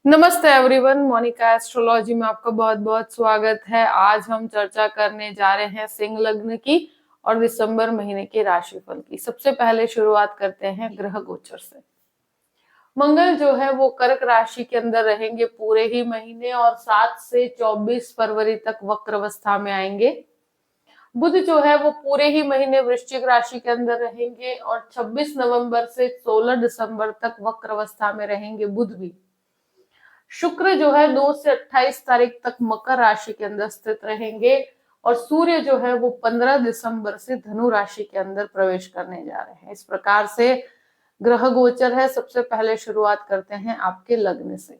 नमस्ते everyone, Monika astrology में आपका बहुत बहुत स्वागत है। आज हम चर्चा करने जा रहे हैं सिंह लग्न की और दिसंबर महीने के राशिफल की। सबसे पहले शुरुआत करते हैं ग्रह गोचर से। मंगल जो है वो कर्क राशि के अंदर रहेंगे पूरे ही महीने और 7 से 24 फरवरी तक वक्र अवस्था में आएंगे। बुध जो है वो पूरे ही महीने वृश्चिक राशि के अंदर रहेंगे और 26 नवंबर से 16 दिसंबर तक वक्र अवस्था में रहेंगे बुध भी। शुक्र जो है 2 से 28 तारीख तक मकर राशि के अंदर स्थित रहेंगे और सूर्य जो है वो 15 दिसंबर से धनु राशि के अंदर प्रवेश करने जा रहे हैं। इस प्रकार से ग्रह गोचर है। सबसे पहले शुरुआत करते हैं आपके लग्न से।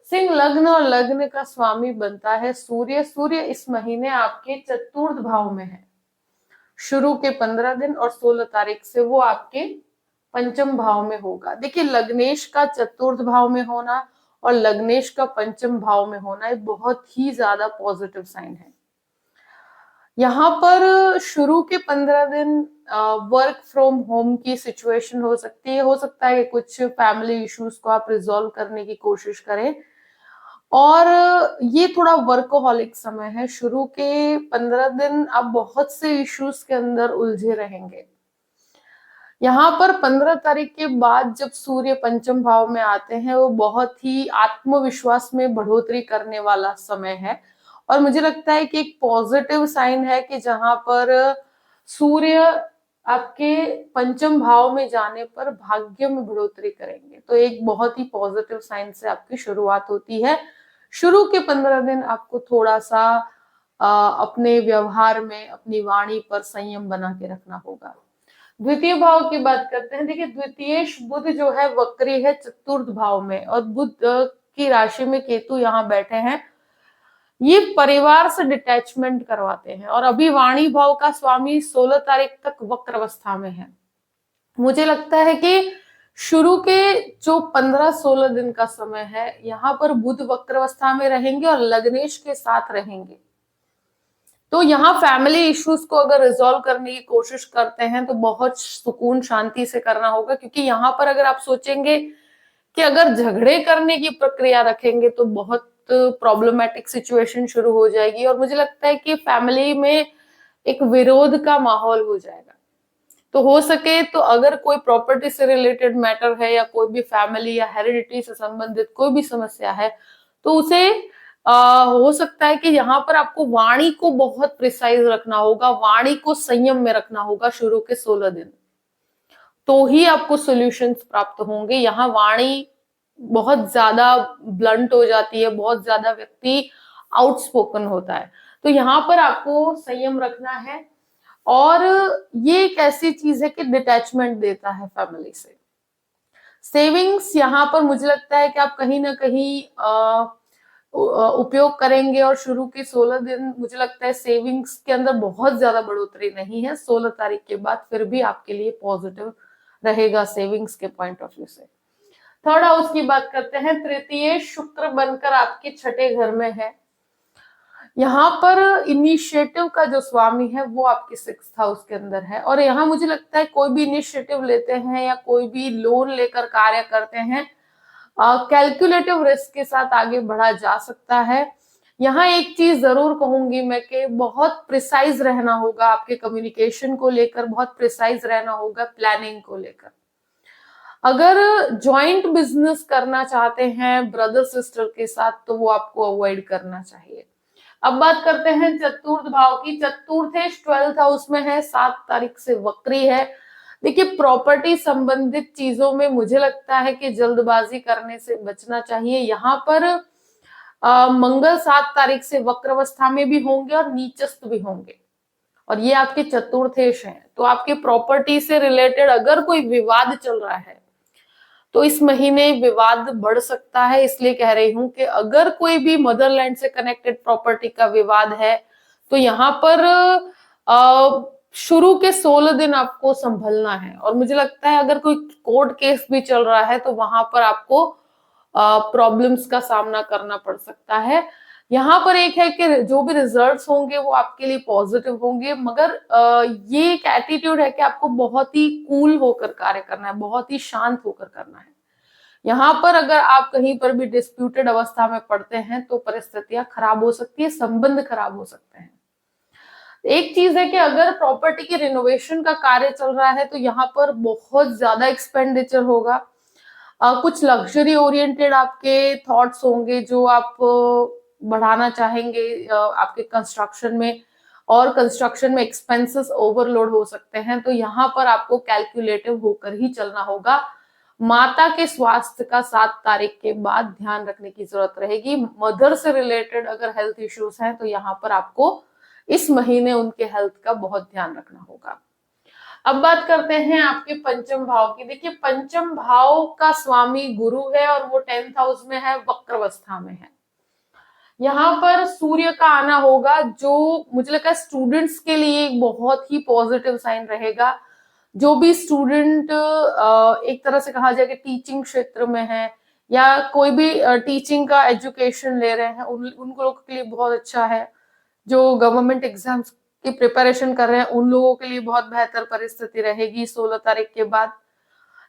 सिंह लग्न और लग्न का स्वामी बनता है सूर्य। सूर्य इस महीने आपके चतुर्थ भाव में है। शुरू के 15 दिन और 16 तारीख से वो आपके पंचम भाव में होगा। देखिए, लग्नेश का चतुर्थ भाव में होना और लग्नेश का पंचम भाव में होना एक बहुत ही ज्यादा पॉजिटिव साइन है। यहाँ पर शुरू के 15 दिन वर्क फ्रॉम होम की सिचुएशन हो सकती है। हो सकता है कि कुछ फैमिली इश्यूज को आप रिजॉल्व करने की कोशिश करें और ये थोड़ा वर्कोहॉलिक समय है। शुरू के 15 दिन आप बहुत से इश्यूज के अंदर उलझे रहेंगे। यहाँ पर 15 तारीख के बाद जब सूर्य पंचम भाव में आते हैं वो बहुत ही आत्मविश्वास में बढ़ोतरी करने वाला समय है और मुझे लगता है कि एक पॉजिटिव साइन है कि जहां पर सूर्य आपके पंचम भाव में जाने पर भाग्य में बढ़ोतरी करेंगे, तो एक बहुत ही पॉजिटिव साइन से आपकी शुरुआत होती है। शुरू के 15 दिन आपको थोड़ा सा अपने व्यवहार में अपनी वाणी पर संयम बना के रखना होगा। द्वितीय भाव की बात करते हैं। देखिए, द्वितीयेश बुध जो है वक्री है चतुर्थ भाव में और बुध की राशि में केतु यहाँ बैठे हैं। ये परिवार से डिटैचमेंट करवाते हैं और अभी वाणी भाव का स्वामी 16 तारीख तक वक्र अवस्था में है। मुझे लगता है कि शुरू के जो 15-16 दिन का समय है यहाँ पर बुध वक्र अवस्था में रहेंगे और लग्नेश के साथ रहेंगे। तो यहाँ फैमिली इश्यूज को अगर रिजॉल्व करने की कोशिश करते हैं तो बहुत सुकून शांति से करना होगा, क्योंकि यहाँ पर अगर आप सोचेंगे कि अगर झगड़े करने की प्रक्रिया रखेंगे तो बहुत प्रॉब्लमेटिक सिचुएशन शुरू हो जाएगी और मुझे लगता है कि फैमिली में एक विरोध का माहौल हो जाएगा। तो हो सके तो अगर कोई प्रॉपर्टी से रिलेटेड मैटर है या कोई भी फैमिली या हेरिडिटी से संबंधित कोई भी समस्या है तो उसे हो सकता है कि यहाँ पर आपको वाणी को बहुत प्रिसाइज रखना होगा, वाणी को संयम में रखना होगा शुरू के 16 दिन, तो ही आपको सॉल्यूशंस प्राप्त होंगे। यहाँ वाणी बहुत ज्यादा ब्लंट हो जाती है, बहुत ज्यादा व्यक्ति आउटस्पोकन होता है, तो यहाँ पर आपको संयम रखना है। और ये एक ऐसी चीज है कि डिटैचमेंट देता है फैमिली से। सेविंग्स यहाँ पर मुझे लगता है कि आप कहीं ना कहीं उपयोग करेंगे और शुरू के 16 दिन मुझे लगता है सेविंग्स के अंदर बहुत ज्यादा बढ़ोतरी नहीं है। 16 तारीख के बाद फिर भी आपके लिए पॉजिटिव रहेगा सेविंग्स के पॉइंट ऑफ व्यू से। थर्ड हाउस की बात करते हैं। तृतीय शुक्र बनकर आपके छठे घर में है। यहाँ पर इनिशिएटिव का जो स्वामी है वो आपके 6th हाउस के अंदर है और यहाँ मुझे लगता है कोई भी इनिशिएटिव लेते हैं या कोई भी लोन लेकर कार्य करते हैं, कैलकुलेटिव रिस्क के साथ आगे बढ़ा जा सकता है। यहाँ एक चीज जरूर कहूंगी मैं कि बहुत प्रिसाइज रहना होगा आपके कम्युनिकेशन को लेकर, बहुत प्रिसाइज रहना होगा प्लानिंग को लेकर। अगर ज्वाइंट बिजनेस करना चाहते हैं ब्रदर सिस्टर के साथ तो वो आपको अवॉइड करना चाहिए। अब बात करते हैं चतुर्थ भाव की। चतुर्थेश 12th हाउस में है, 7 तारीख से वक्री है। देखिए, प्रॉपर्टी संबंधित चीजों में मुझे लगता है कि जल्दबाजी करने से बचना चाहिए। यहाँ पर मंगल 7 तारीख से वक्र अवस्था में भी होंगे और नीचस्थ भी होंगे और ये आपके चतुर्थेश हैं, तो आपके प्रॉपर्टी से रिलेटेड अगर कोई विवाद चल रहा है तो इस महीने विवाद बढ़ सकता है। इसलिए कह रही हूं कि अगर कोई भी मदरलैंड से कनेक्टेड प्रॉपर्टी का विवाद है तो यहाँ पर शुरू के 16 दिन आपको संभलना है और मुझे लगता है अगर कोई कोर्ट केस भी चल रहा है तो वहां पर आपको प्रॉब्लम्स का सामना करना पड़ सकता है। यहाँ पर एक है कि जो भी रिजल्ट्स होंगे वो आपके लिए पॉजिटिव होंगे, मगर ये एक एटीट्यूड है कि आपको बहुत ही कूल होकर कार्य करना है, बहुत ही शांत होकर करना है, यहाँ पर अगर आप कहीं पर भी डिस्प्यूटेड अवस्था में पड़ते हैं तो परिस्थितियां खराब हो सकती है, संबंध खराब हो सकते हैं। एक चीज है कि अगर प्रॉपर्टी की रिनोवेशन का कार्य चल रहा है तो यहाँ पर बहुत ज्यादा एक्सपेंडिचर होगा। कुछ लग्जरी ओरिएंटेड आपके थॉट्स होंगे जो आप बढ़ाना चाहेंगे आपके कंस्ट्रक्शन में, और कंस्ट्रक्शन में एक्सपेंसेस ओवरलोड हो सकते हैं। तो यहाँ पर आपको कैलकुलेटिव होकर ही चलना होगा। माता के स्वास्थ्य का 7 तारीख के बाद ध्यान रखने की जरूरत रहेगी। मदर से रिलेटेड अगर हेल्थ इश्यूज हैं तो यहाँ पर आपको इस महीने उनके हेल्थ का बहुत ध्यान रखना होगा। अब बात करते हैं आपके पंचम भाव की। देखिए, पंचम भाव का स्वामी गुरु है और वो 10th हाउस में है, वक्रावस्था में है। यहाँ पर सूर्य का आना होगा, जो मुझे लगता है स्टूडेंट्स के लिए एक बहुत ही पॉजिटिव साइन रहेगा। जो भी स्टूडेंट एक तरह से कहा जाए कि टीचिंग क्षेत्र में है या कोई भी टीचिंग का एजुकेशन ले रहे हैं, उन लोगों के लिए बहुत अच्छा है। जो गवर्नमेंट एग्जाम्स की प्रिपरेशन कर रहे हैं उन लोगों के लिए बहुत बेहतर परिस्थिति रहेगी 16 तारीख के बाद।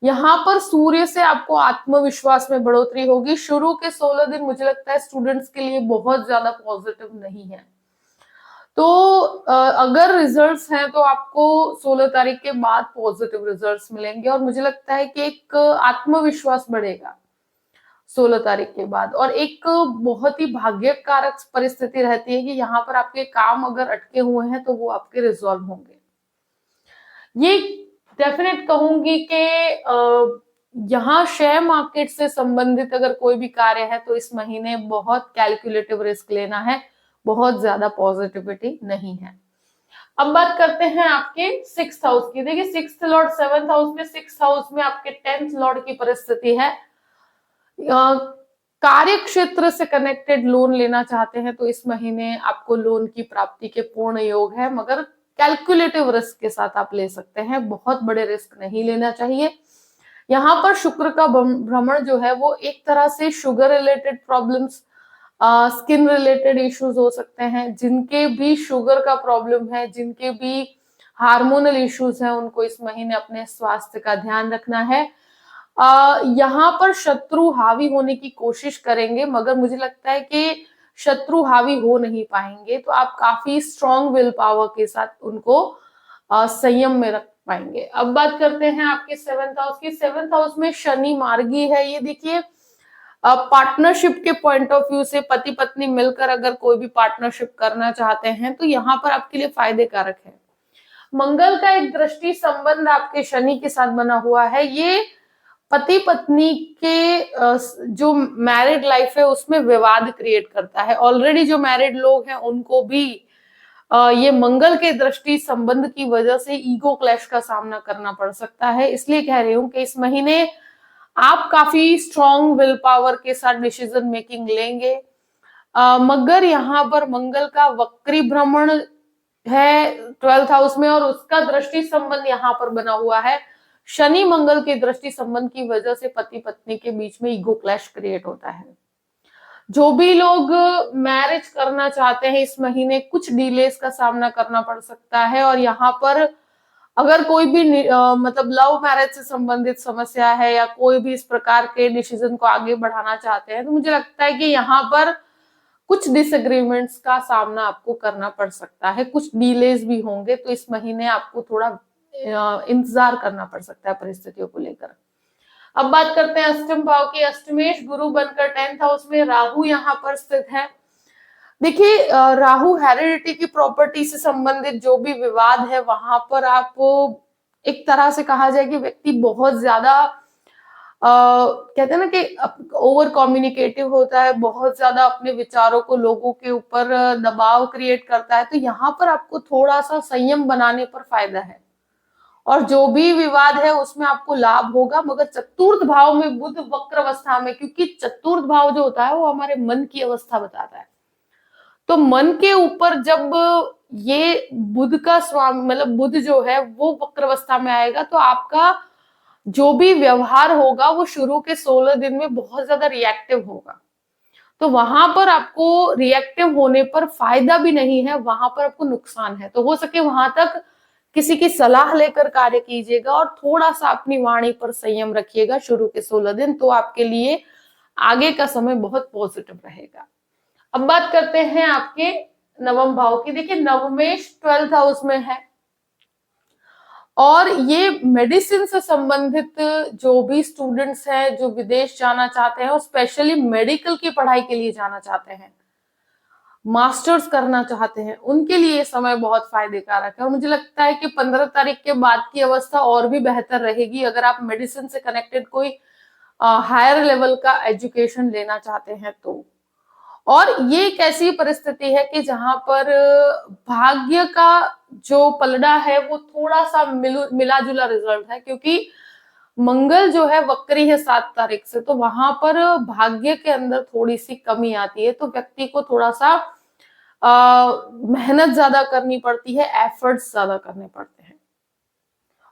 यहाँ पर सूर्य से आपको आत्मविश्वास में बढ़ोतरी होगी। शुरू के 16 दिन मुझे लगता है स्टूडेंट्स के लिए बहुत ज्यादा पॉजिटिव नहीं है। तो अगर रिजल्ट्स हैं तो आपको 16 तारीख के बाद पॉजिटिव रिजल्ट्स मिलेंगे और मुझे लगता है कि एक आत्मविश्वास बढ़ेगा 16 तारीख के बाद। और एक बहुत ही भाग्यकारक परिस्थिति रहती है कि यहाँ पर आपके काम अगर अटके हुए हैं तो वो आपके रिजॉल्व होंगे। ये डेफिनेट कहूंगी कि यहाँ शेयर मार्केट से संबंधित अगर कोई भी कार्य है तो इस महीने बहुत कैलकुलेटिव रिस्क लेना है, बहुत ज्यादा पॉजिटिविटी नहीं है। अब बात करते हैं आपके 6th हाउस की। देखिए, 6th लॉर्ड 7th हाउस में, 6th हाउस में आपके 10th लॉर्ड की परिस्थिति है। कार्य क्षेत्र से कनेक्टेड लोन लेना चाहते हैं तो इस महीने आपको लोन की प्राप्ति के पूर्ण योग है, मगर कैलकुलेटिव रिस्क के साथ आप ले सकते हैं, बहुत बड़े रिस्क नहीं लेना चाहिए। यहाँ पर शुक्र का भ्रमण जो है वो एक तरह से sugar related problems, skin related issues हो सकते हैं। जिनके भी शुगर का प्रॉब्लम है, जिनके भी हार्मोनल इश्यूज हैं, उनको इस महीने अपने स्वास्थ्य का ध्यान रखना है। यहाँ पर शत्रु हावी होने की कोशिश करेंगे, मगर मुझे लगता है कि शत्रु हावी हो नहीं पाएंगे। तो आप काफी स्ट्रॉन्ग विल पावर के साथ उनको संयम में रख पाएंगे। अब बात करते हैं आपके 7th हाउस की। 7th हाउस में शनि मार्गी है। ये देखिए, पार्टनरशिप के पॉइंट ऑफ व्यू से पति पत्नी मिलकर अगर कोई भी पार्टनरशिप करना चाहते हैं तो यहाँ पर आपके लिए फायदे कारक है। मंगल का एक दृष्टि संबंध आपके शनि के साथ बना हुआ है। ये पति पत्नी के जो मैरिड लाइफ है उसमें विवाद क्रिएट करता है। ऑलरेडी जो मैरिड लोग हैं उनको भी ये मंगल के दृष्टि संबंध की वजह से ईगो क्लैश का सामना करना पड़ सकता है। इसलिए कह रही हूं कि इस महीने आप काफी स्ट्रॉन्ग विल पावर के साथ डिसीजन मेकिंग लेंगे। मगर यहाँ पर मंगल का वक्री भ्रमण है 12th हाउस में और उसका दृष्टि संबंध यहाँ पर बना हुआ है। शनि मंगल के दृष्टि संबंध की वजह से पति पत्नी के बीच में ईगो क्लैश क्रिएट होता है। जो भी लोग मैरिज करना चाहते हैं इस महीने कुछ डिलेस का सामना करना पड़ सकता है। और यहाँ पर अगर कोई भी मतलब लव मैरिज से संबंधित समस्या है या कोई भी इस प्रकार के डिसीजन को आगे बढ़ाना चाहते हैं तो मुझे लगता है कि यहाँ पर कुछ डिसएग्रीमेंट्स का सामना आपको करना पड़ सकता है, कुछ डिलेज भी होंगे। तो इस महीने आपको थोड़ा इंतजार करना पड़ सकता है परिस्थितियों को लेकर। अब बात करते हैं अष्टम भाव की। अष्टमेश गुरु बनकर 10th हाउस में, राहु यहाँ पर स्थित है। देखिए, राहु हेरिडिटी की प्रॉपर्टी से संबंधित जो भी विवाद है वहां पर आप एक तरह से कहा जाए कि व्यक्ति बहुत ज्यादा कहते हैं ना कि ओवर कम्युनिकेटिव होता है, बहुत ज्यादा अपने विचारों को लोगों के ऊपर दबाव क्रिएट करता है। तो यहाँ पर आपको थोड़ा सा संयम बनाने पर फायदा है और जो भी विवाद है उसमें आपको लाभ होगा। मगर चतुर्थ भाव में बुध वक्र अवस्था में, क्योंकि चतुर्थ भाव जो होता है वो हमारे मन की अवस्था बताता है, तो मन के ऊपर जब ये बुध का स्वामी मतलब बुध जो है वो वक्र अवस्था में आएगा तो आपका जो भी व्यवहार होगा वो शुरू के 16 दिन में बहुत ज्यादा रिएक्टिव होगा। तो वहां पर आपको रिएक्टिव होने पर फायदा भी नहीं है, वहां पर आपको नुकसान है। तो हो सके वहां तक किसी की सलाह लेकर कार्य कीजिएगा और थोड़ा सा अपनी वाणी पर संयम रखिएगा शुरू के 16 दिन, तो आपके लिए आगे का समय बहुत पॉजिटिव रहेगा। अब बात करते हैं आपके नवम भाव की। देखिए नवमेश 12th हाउस में है और ये मेडिसिन से संबंधित जो भी स्टूडेंट्स हैं जो विदेश जाना चाहते हैं और स्पेशली मेडिकल की पढ़ाई के लिए जाना चाहते हैं, मास्टर्स करना चाहते हैं, उनके लिए ये समय बहुत फायदेकारक है। और मुझे लगता है कि 15 तारीख के बाद की अवस्था और भी बेहतर रहेगी अगर आप मेडिसिन से कनेक्टेड कोई हायर लेवल का एजुकेशन लेना चाहते हैं तो। और ये एक ऐसी परिस्थिति है कि जहां पर भाग्य का जो पलड़ा है वो थोड़ा सा मिला जुला रिजल्ट है, क्योंकि मंगल जो है वक्री है 7 तारीख से, तो वहां पर भाग्य के अंदर थोड़ी सी कमी आती है, तो व्यक्ति को थोड़ा सा मेहनत ज्यादा करनी पड़ती है, एफर्ट्स ज्यादा करने पड़ते हैं।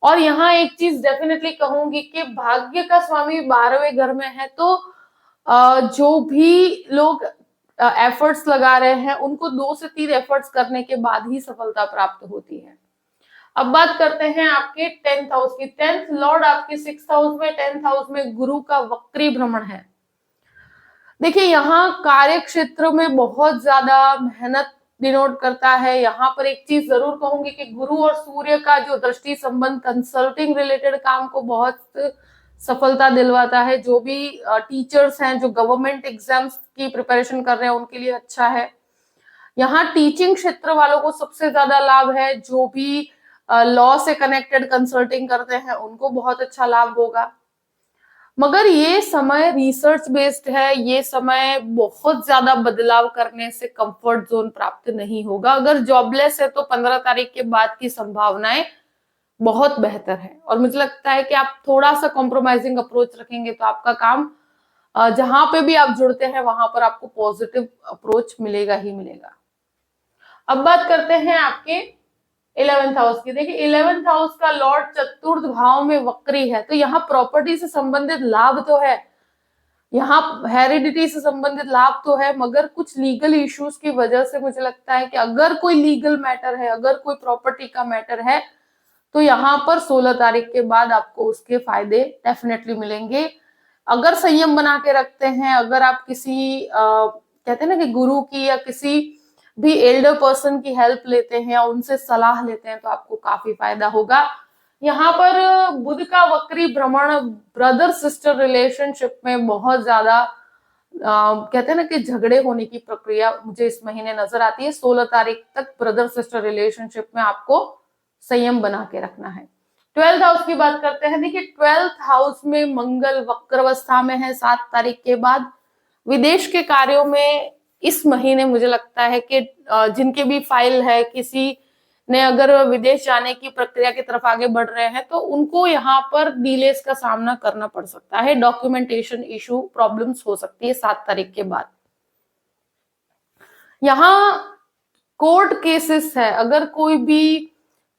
और यहाँ एक चीज डेफिनेटली कहूंगी कि भाग्य का स्वामी 12वें घर में है, तो जो भी लोग एफर्ट्स लगा रहे हैं उनको 2 से 3 एफर्ट्स करने के बाद ही सफलता प्राप्त होती है। अब बात करते हैं आपके 10th हाउस की। 10th लॉर्ड आपके 6th हाउस में, 10th हाउस में गुरु का वक्री भ्रमण है। देखिए यहाँ कार्य क्षेत्र में बहुत ज्यादा मेहनत डिनोट करता है। यहाँ पर एक चीज जरूर कहूंगी कि गुरु और सूर्य का जो दृष्टि संबंध कंसल्टिंग रिलेटेड काम को बहुत सफलता दिलवाता है। जो भी टीचर्स हैं जो गवर्नमेंट एग्जाम्स की प्रिपरेशन कर रहे हैं उनके लिए अच्छा है। यहाँ टीचिंग क्षेत्र वालों को सबसे ज्यादा लाभ है। जो भी लॉ से कनेक्टेड कंसल्टिंग करते हैं उनको बहुत अच्छा लाभ होगा। मगर ये समय रिसर्च बेस्ड है, ये समय बहुत ज्यादा बदलाव करने से कंफर्ट जोन प्राप्त नहीं होगा। अगर जॉबलेस है तो 15 तारीख के बाद की संभावनाएं बहुत बेहतर है और मुझे लगता है कि आप थोड़ा सा कॉम्प्रोमाइजिंग अप्रोच रखेंगे तो आपका काम जहां पे भी आप जुड़ते हैं वहां पर आपको पॉजिटिव अप्रोच मिलेगा ही मिलेगा। अब बात करते हैं आपके 11th हाउस की। देखिए 11th हाउस का लॉर्ड चतुर्थ भाव में वक्री है, तो यहाँ प्रॉपर्टी से संबंधित लाभ तो है, यहाँ हेरिडिटी से संबंधित लाभ तो है, मगर कुछ लीगल इश्यूज की वजह से मुझे लगता है कि अगर कोई लीगल मैटर है, अगर कोई प्रॉपर्टी का मैटर है, तो यहाँ पर 16 तारीख के बाद आपको उसके फायदे डेफिनेटली मिलेंगे। अगर संयम बना के रखते हैं, अगर आप किसी कहते हैं ना कि गुरु की या किसी भी एल्डर पर्सन की हेल्प लेते हैं या उनसे सलाह लेते हैं तो आपको काफी फायदा होगा। यहाँ पर बुध का वक्री भ्रमण ब्रदर सिस्टर रिलेशनशिप में बहुत ज्यादा कहते हैं ना कि झगड़े होने की प्रक्रिया मुझे इस महीने नजर आती है। 16 तारीख तक ब्रदर सिस्टर रिलेशनशिप में आपको संयम बना के रखना है। 12th हाउस की बात करते हैं। देखिए 12th हाउस में मंगल वक्रावस्था में है 7 तारीख के बाद। विदेश के कार्यों में इस महीने मुझे लगता है कि जिनके भी फाइल है, किसी ने अगर विदेश जाने की प्रक्रिया की तरफ आगे बढ़ रहे हैं तो उनको यहाँ पर डिलेस का सामना करना पड़ सकता है। डॉक्यूमेंटेशन इशू प्रॉब्लम्स हो सकती है 7 तारीख के बाद। यहाँ कोर्ट केसेस है, अगर कोई भी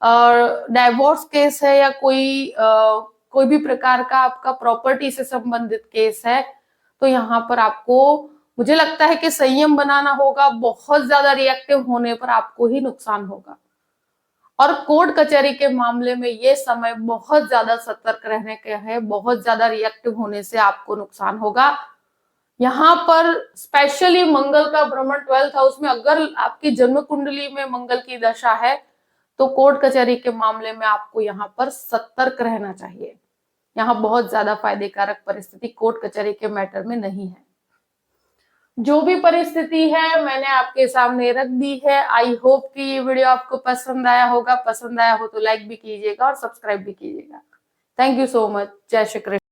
डाइवोर्स केस है या कोई भी प्रकार का आपका प्रॉपर्टी से संबंधित केस है, तो यहाँ पर आपको मुझे लगता है कि संयम बनाना होगा। बहुत ज्यादा रिएक्टिव होने पर आपको ही नुकसान होगा। और कोर्ट कचहरी के मामले में ये समय बहुत ज्यादा सतर्क रहने का है। बहुत ज्यादा रिएक्टिव होने से आपको नुकसान होगा। यहाँ पर स्पेशली मंगल का भ्रमण 12th हाउस में, अगर आपकी जन्म कुंडली में मंगल की दशा है तो कोर्ट कचहरी के मामले में आपको यहाँ पर सतर्क रहना चाहिए। यहाँ बहुत ज्यादा फायदेकारक परिस्थिति कोर्ट कचहरी के मैटर में नहीं है। जो भी परिस्थिति है मैंने आपके सामने रख दी है। आई होप कि ये वीडियो आपको पसंद आया होगा। पसंद आया हो तो लाइक भी कीजिएगा और सब्सक्राइब भी कीजिएगा। Thank you so much. जय श्री कृष्ण।